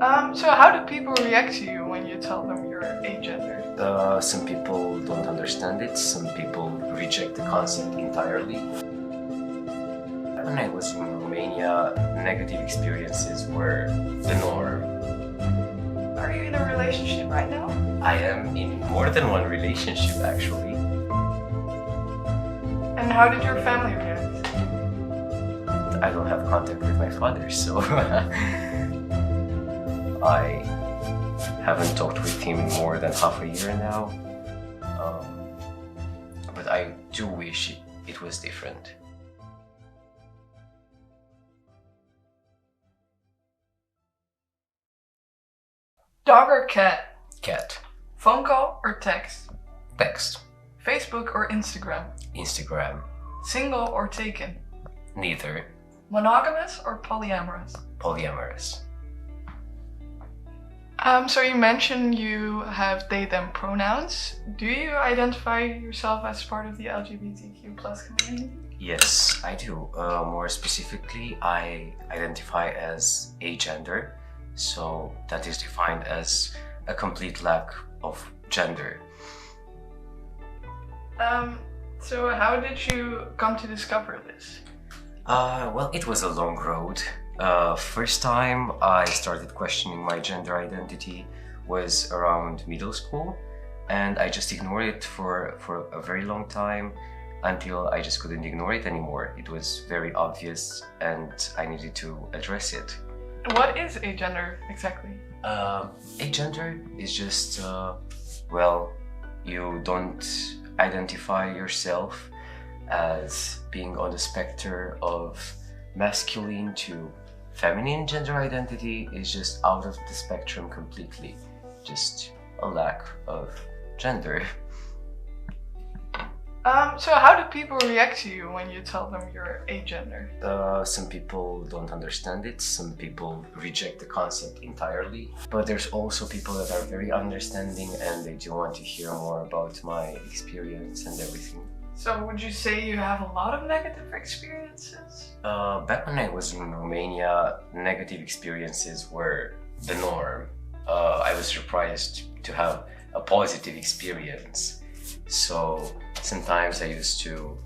So how do people react to you when you tell them you're agender? Some people don't understand it, some people reject the concept entirely. When I was in Romania, negative experiences were the norm. Are you in a relationship right now? I am in more than one relationship actually. And how did your family react? I don't have contact with my father, so I haven't talked with him in more than half a year now. But I do wish it was different. Dog or cat? Cat. Phone call or text? Text. Facebook or Instagram? Instagram. Single or taken? Neither. Monogamous or polyamorous? Polyamorous. So you mentioned you have they them pronouns. Do you identify yourself as part of the LGBTQ plus community? Yes, I do. More specifically, I identify as agender. So that is defined as a complete lack of gender. So how did you come to discover this? Well, it was a long road. First time I started questioning my gender identity was around middle school, and I just ignored it for a very long time until I just couldn't ignore it anymore. It was very obvious and I needed to address it. What is agender exactly? Agender is just, well, you don't identify yourself as being on the spectrum of masculine to feminine. Gender identity is just out of the spectrum completely. Just a lack of gender. So how do people react to you when you tell them you're agender? Some people don't understand it, some people reject the concept entirely, but there's also people that are very understanding and they do want to hear more about my experience and everything. So would you say you have a lot of negative experiences? Back when I was in Romania, negative experiences were the norm. I was surprised to have a positive experience. So sometimes I used to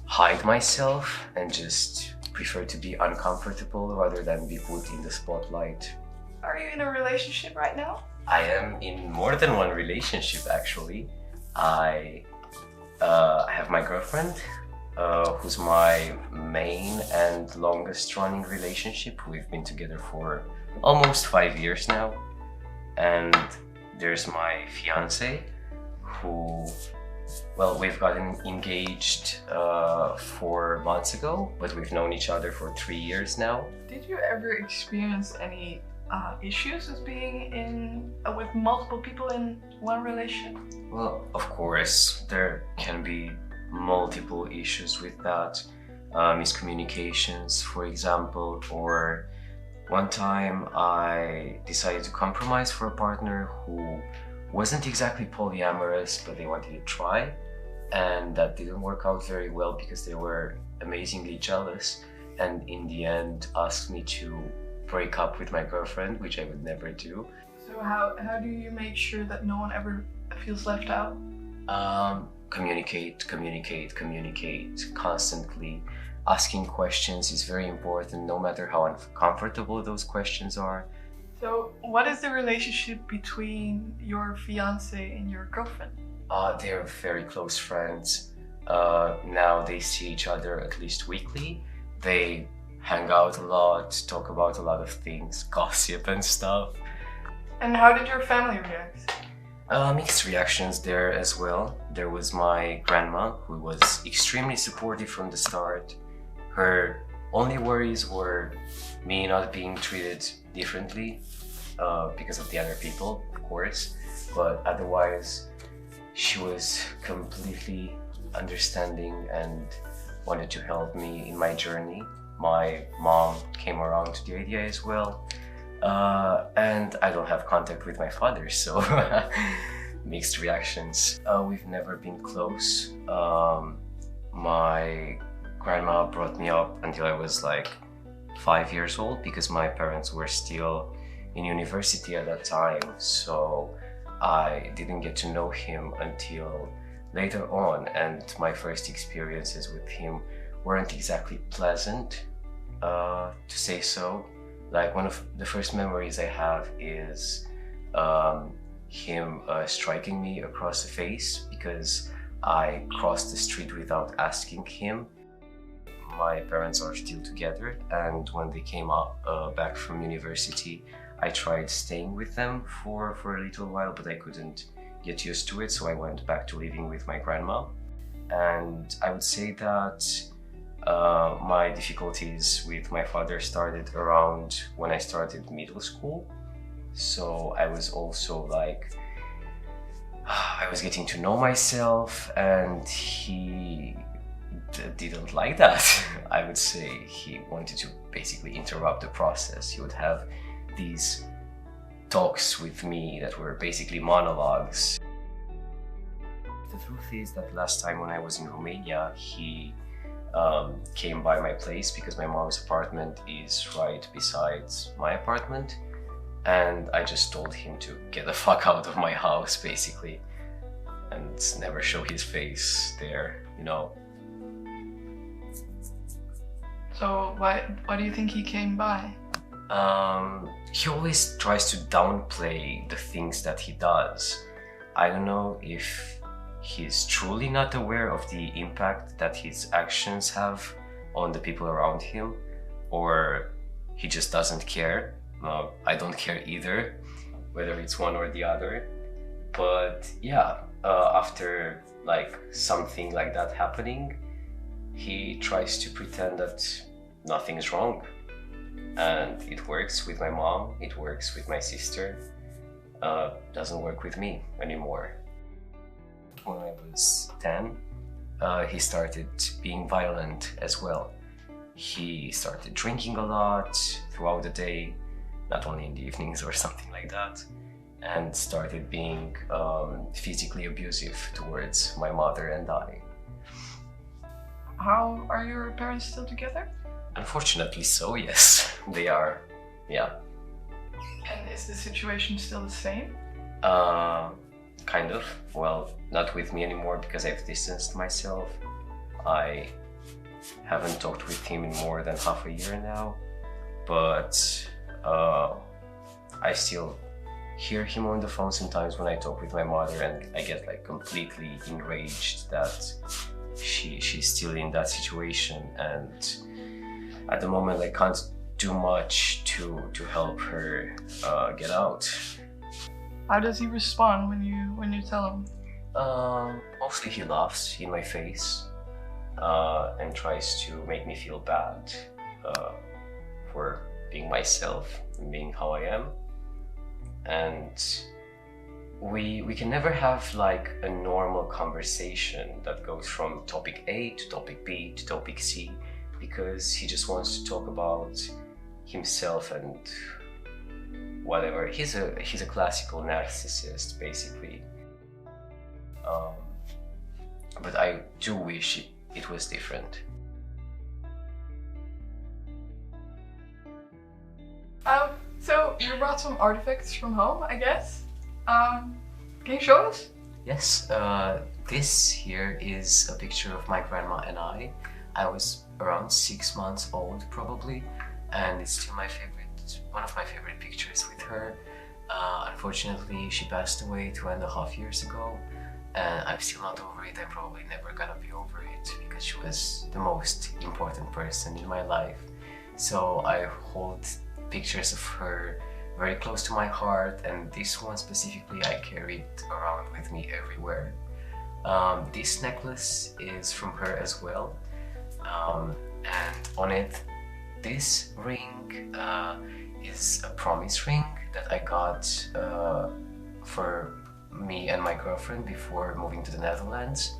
hide myself and just prefer to be uncomfortable rather than be put in the spotlight. Are you in a relationship right now? I am in more than one relationship actually. I have my girlfriend, who's my main and longest running relationship. We've been together for almost 5 years now. And there's my fiance, who, well, we've gotten engaged 4 months ago, but we've known each other for 3 years now. Did you ever experience any issues with being in with multiple people in one relationship? Well, of course, there can be multiple issues with that. Miscommunications, for example, or one time I decided to compromise for a partner who wasn't exactly polyamorous, but they wanted to try, and that didn't work out very well because they were amazingly jealous, and in the end asked me to break up with my girlfriend, which I would never do. So how do you make sure that no one ever feels left out? Communicate constantly. Asking questions is very important, no matter how uncomfortable those questions are. So what is the relationship between your fiance and your girlfriend? They're very close friends. Now they see each other at least weekly. They hang out a lot, talk about a lot of things, gossip and stuff. And how did your family react? Mixed reactions there as well. There was my grandma, who was extremely supportive from the start. Her only worries were me not being treated differently because of the other people, of course, but otherwise she was completely understanding and wanted to help me in my journey. My mom came around to the idea as well, and I don't have contact with my father, so mixed reactions. We've never been close. My grandma brought me up until I was like 5 years old because my parents were still in university at that time, so I didn't get to know him until later on, and my first experiences with him weren't exactly pleasant, to say so. Like, one of the first memories I have is him striking me across the face because I crossed the street without asking him. My parents are still together, and when they came up back from university, I tried staying with them for a little while, but I couldn't get used to it, so I went back to living with my grandma. And I would say that my difficulties with my father started around when I started middle school. So I was also like, I was getting to know myself, and he didn't like that. I would say he wanted to basically interrupt the process. He would have these talks with me that were basically monologues. The truth is that last time when I was in Romania, he came by my place because my mom's apartment is right beside my apartment, and I just told him to get the fuck out of my house, basically, and never show his face there, you know. So why do you think he came by? He always tries to downplay the things that he does. I don't know if he's truly not aware of the impact that his actions have on the people around him, or he just doesn't care. I don't care either, whether it's one or the other. But yeah, after like something like that happening, he tries to pretend that nothing's wrong. And it works with my mom, it works with my sister, doesn't work with me anymore. When I was 10, he started being violent as well. He started drinking a lot throughout the day, not only in the evenings or something like that, and started being physically abusive towards my mother and I. How are your parents still together? Unfortunately so, yes. They are, yeah. And is the situation still the same? Kind of. Well, not with me anymore because I've distanced myself. I haven't talked with him in more than half a year now, but I still hear him on the phone sometimes when I talk with my mother, and I get like completely enraged that she's still in that situation, and at the moment I can't do much to help her get out. How does he respond when you tell him? Mostly he laughs in my face and tries to make me feel bad for being myself and being how I am. And we can never have like a normal conversation that goes from topic A to topic B to topic C, because he just wants to talk about himself and whatever. He's a classical narcissist, basically. But I do wish it was different. So you brought some artifacts from home, I guess. Can you show us? Yes, this here is a picture of my grandma and I. I was around 6 months old probably, and it's still one of my favorite pictures with her. Unfortunately, she passed away 2.5 years ago, and I'm still not over it. I'm probably never gonna be over it because she was the most important person in my life. So I hold pictures of her very close to my heart, and this one specifically I carry it around with me everywhere. This necklace is from her as well, and on it, this ring is a promise ring that I got for me and my girlfriend before moving to the Netherlands.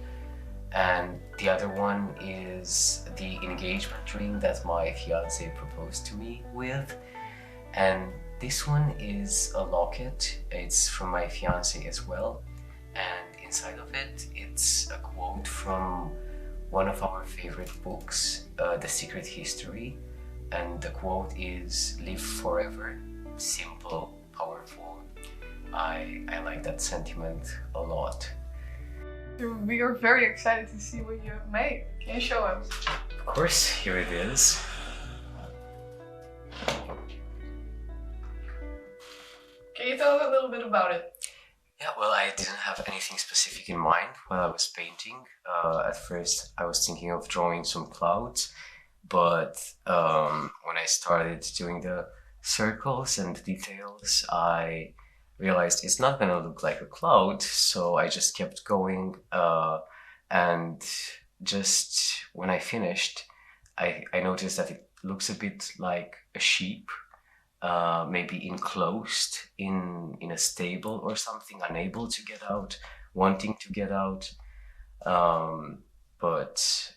And the other one is the engagement ring that my fiance proposed to me with. And this one is a locket. It's from my fiance as well. And inside of it, it's a quote from one of our favorite books, The Secret History. And the quote is, "Live forever, simple, powerful. I like that sentiment a lot. We are very excited to see what you have made. Can you show us? Of course, here it is. Can you tell us a little bit about it? Yeah, well, I didn't have anything specific in mind while I was painting. At first, I was thinking of drawing some clouds, but when I started doing the circles and details, I realized it's not gonna look like a cloud, so I just kept going. And just when I finished, I noticed that it looks a bit like a sheep. Maybe enclosed in a stable or something, unable to get out, wanting to get out, but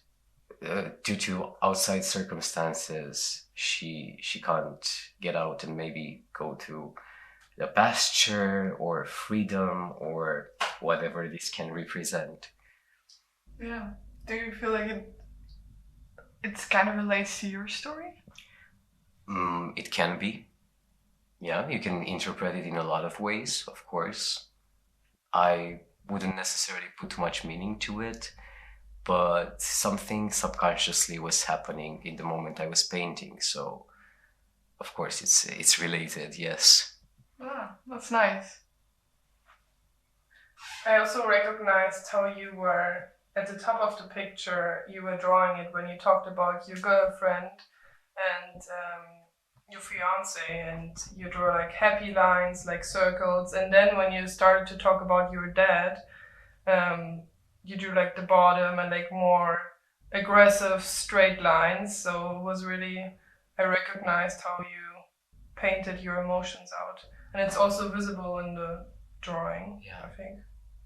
due to outside circumstances, she can't get out and maybe go to the pasture or freedom or whatever this can represent. Yeah. Do you feel like it's kind of relates to your story? It can be. Yeah, you can interpret it in a lot of ways, of course. I wouldn't necessarily put too much meaning to it, but something subconsciously was happening in the moment I was painting, so of course it's related, yes. Ah, that's nice. I also recognized how you were at the top of the picture, you were drawing it when you talked about your girlfriend and your fiance, and you draw like happy lines, like circles, and then when you started to talk about your dad, you drew like the bottom and like more aggressive straight lines. So it was really, I recognized how you painted your emotions out, and it's also visible in the drawing. Yeah. I think.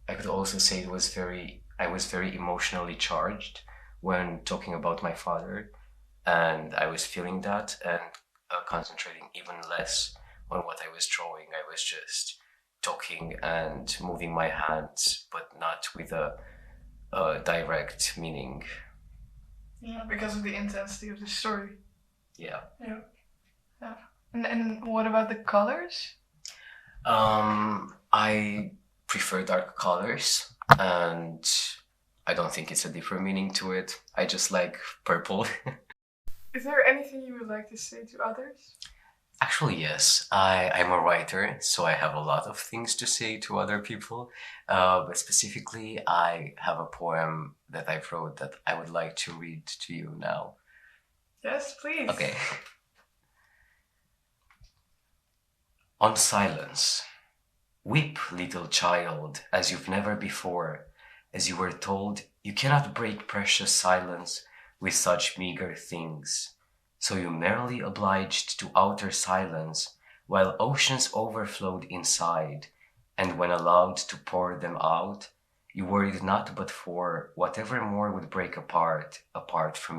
I could also say I was very emotionally charged when talking about my father, and I was feeling that and concentrating even less on what I was drawing. I was just talking and moving my hands, but not with a direct meaning. Yeah, because of the intensity of the story. Yeah. Yeah. And what about the colors? I prefer dark colors, and I don't think it's a deeper meaning to it. I just like purple. Is there anything you would like to say to others? Actually, yes. I'm a writer, so I have a lot of things to say to other people. But specifically, I have a poem that I wrote that I would like to read to you now. Yes, please. Okay. On silence. Weep, little child, as you've never before, as you were told you cannot break precious silence with such meager things. So you merely obliged to outer silence, while oceans overflowed inside, and when allowed to pour them out, you worried not but for whatever more would break apart from you.